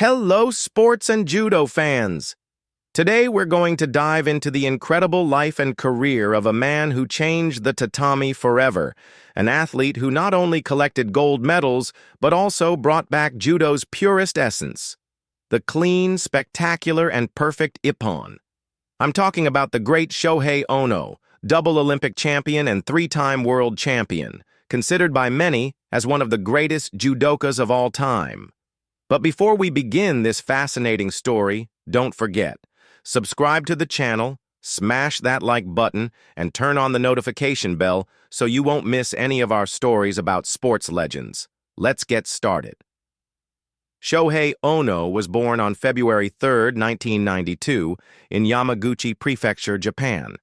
Hello, sports and judo fans! Today we're going to dive into the incredible life and career of a man who changed the tatami forever, an athlete who not only collected gold medals, but also brought back judo's purest essence, the clean, spectacular, and perfect ippon. I'm talking about the great Shoi Ono, double Olympic champion and three-time world champion, considered by many as one of the greatest judokas of all time. But before we begin this fascinating story, don't forget, subscribe to the channel, smash that like button, and turn on the notification bell so you won't miss any of our stories about sports legends. Let's get started. Shoi Ono was born on February 3, 1992, in Yamaguchi Prefecture, Japan.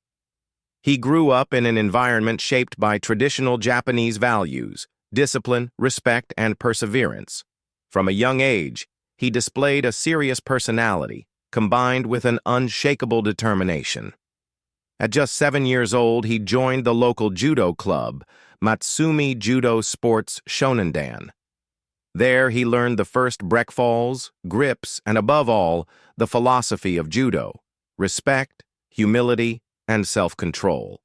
He grew up in an environment shaped by traditional Japanese values, discipline, respect, and perseverance. From a young age, he displayed a serious personality, combined with an unshakable determination. At just 7 years old, he joined the local judo club, Matsumi Judo Sports Shonendan. There, he learned the first breakfalls, grips, and above all, the philosophy of judo: respect, humility, and self-control.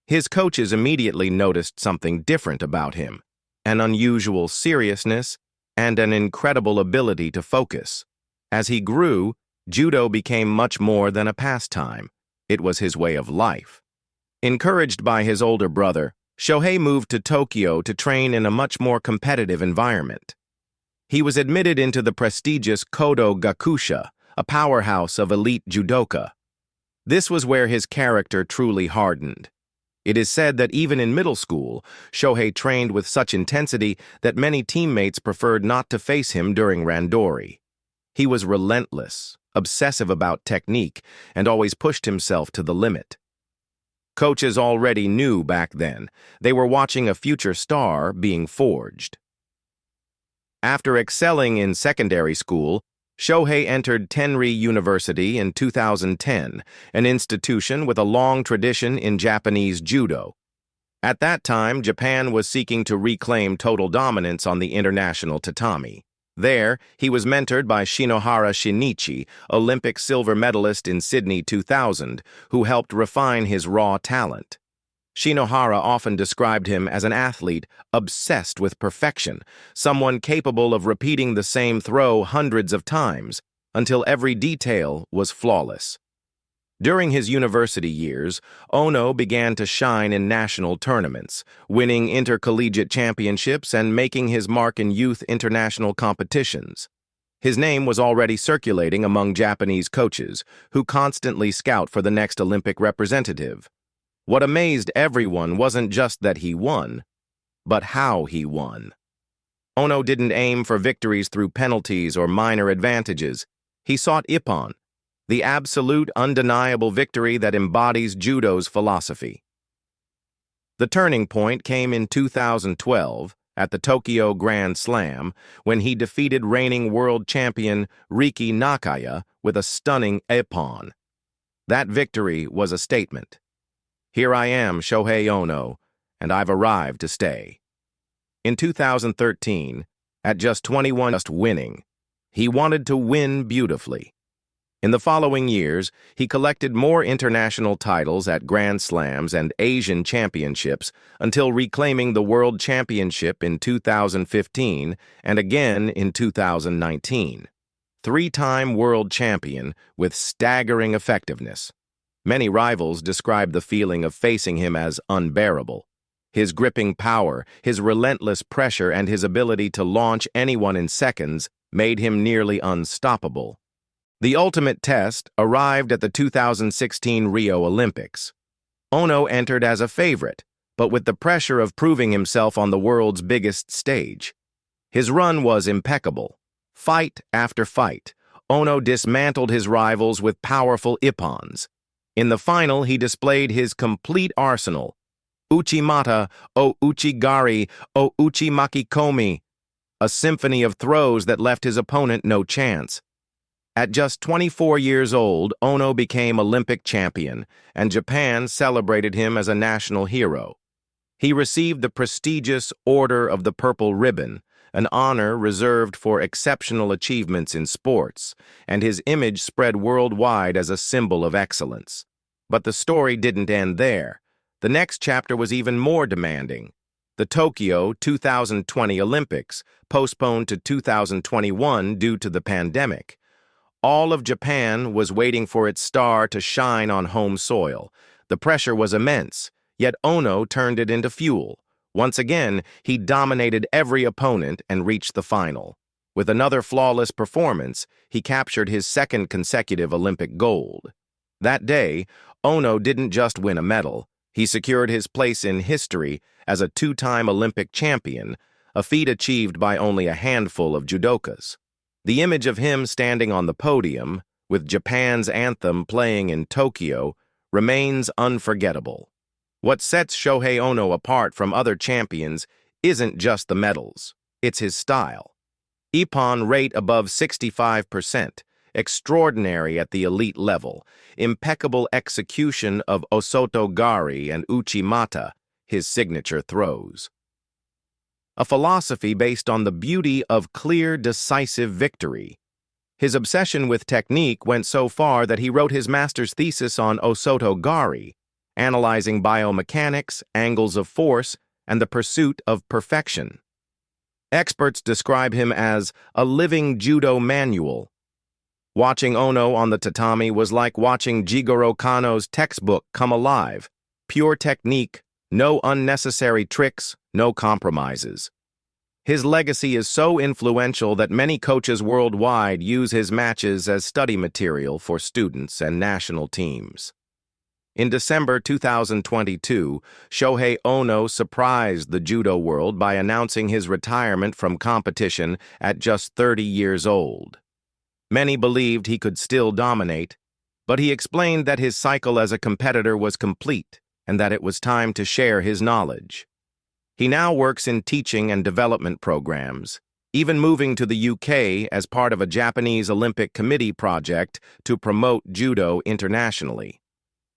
His coaches immediately noticed something different about him: an unusual seriousness and an incredible ability to focus. As he grew, judo became much more than a pastime. It was his way of life. Encouraged by his older brother, Shohei moved to Tokyo to train in a much more competitive environment. He was admitted into the prestigious Kodo Gakusha, a powerhouse of elite judoka. This was where his character truly hardened. It is said that even in middle school, Shohei trained with such intensity that many teammates preferred not to face him during randori. He was relentless, obsessive about technique, and always pushed himself to the limit. Coaches already knew back then they were watching a future star being forged. After excelling in secondary school, Shohei entered Tenri University in 2010, an institution with a long tradition in Japanese judo. At that time, Japan was seeking to reclaim total dominance on the international tatami. There, he was mentored by Shinohara Shinichi, Olympic silver medalist in Sydney 2000, who helped refine his raw talent. Shinohara often described him as an athlete obsessed with perfection, someone capable of repeating the same throw hundreds of times until every detail was flawless. During his university years, Ono began to shine in national tournaments, winning intercollegiate championships and making his mark in youth international competitions. His name was already circulating among Japanese coaches, who constantly scout for the next Olympic representative. What amazed everyone wasn't just that he won, but how he won. Ono didn't aim for victories through penalties or minor advantages. He sought ippon, the absolute, undeniable victory that embodies judo's philosophy. The turning point came in 2012 at the Tokyo Grand Slam when he defeated reigning world champion Riki Nakaya with a stunning ippon. That victory was a statement. Here I am, Shoi Ono, and I've arrived to stay. In 2013, at just 21, just winning, he wanted to win beautifully. In the following years, he collected more international titles at Grand Slams and Asian Championships until reclaiming the World Championship in 2015 and again in 2019. Three-time world champion with staggering effectiveness. Many rivals described the feeling of facing him as unbearable. His gripping power, his relentless pressure, and his ability to launch anyone in seconds made him nearly unstoppable. The ultimate test arrived at the 2016 Rio Olympics. Ono entered as a favorite, but with the pressure of proving himself on the world's biggest stage. His run was impeccable. Fight after fight, Ono dismantled his rivals with powerful ippons. In the final, he displayed his complete arsenal: Uchimata, o Uchigari, o Uchimakikomi, a symphony of throws that left his opponent no chance. At just 24 years old, Ono became Olympic champion, and Japan celebrated him as a national hero. He received the prestigious Order of the Purple Ribbon, an honor reserved for exceptional achievements in sports, and his image spread worldwide as a symbol of excellence. But the story didn't end there. The next chapter was even more demanding. The Tokyo 2020 Olympics, postponed to 2021 due to the pandemic. All of Japan was waiting for its star to shine on home soil. The pressure was immense, yet Ono turned it into fuel. Once again, he dominated every opponent and reached the final. With another flawless performance, he captured his second consecutive Olympic gold. That day, Ono didn't just win a medal. He secured his place in history as a two-time Olympic champion, a feat achieved by only a handful of judokas. The image of him standing on the podium, with Japan's anthem playing in Tokyo, remains unforgettable. What sets Shohei Ono apart from other champions isn't just the medals, it's his style. Ippon rate above 65%, extraordinary at the elite level, impeccable execution of Osoto Gari and Uchimata, his signature throws. A philosophy based on the beauty of clear, decisive victory. His obsession with technique went so far that he wrote his master's thesis on Osoto Gari, analyzing biomechanics, angles of force, and the pursuit of perfection. Experts describe him as a living judo manual. Watching Ono on the tatami was like watching Jigoro Kano's textbook come alive. Pure technique, no unnecessary tricks, no compromises. His legacy is so influential that many coaches worldwide use his matches as study material for students and national teams. In December 2022, Shohei Ono surprised the judo world by announcing his retirement from competition at just 30 years old. Many believed he could still dominate, but he explained that his cycle as a competitor was complete and that it was time to share his knowledge. He now works in teaching and development programs, even moving to the UK as part of a Japanese Olympic Committee project to promote judo internationally.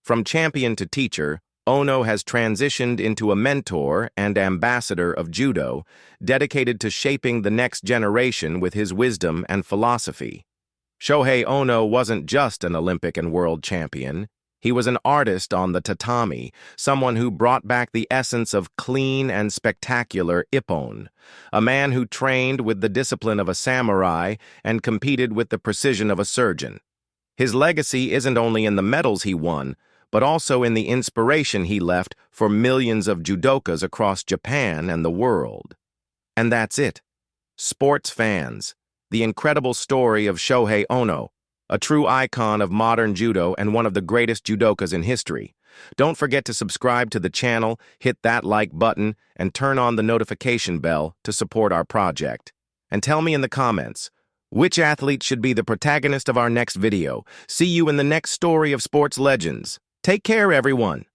From champion to teacher, Ono has transitioned into a mentor and ambassador of judo, dedicated to shaping the next generation with his wisdom and philosophy. Shohei Ono wasn't just an Olympic and world champion. He was an artist on the tatami, someone who brought back the essence of clean and spectacular ippon, a man who trained with the discipline of a samurai and competed with the precision of a surgeon. His legacy isn't only in the medals he won, but also in the inspiration he left for millions of judokas across Japan and the world. And that's it. Sports fans, the incredible story of Shohei Ono, a true icon of modern judo and one of the greatest judokas in history. Don't forget to subscribe to the channel, hit that like button, and turn on the notification bell to support our project. And tell me in the comments, which athlete should be the protagonist of our next video? See you in the next story of sports legends. Take care, everyone.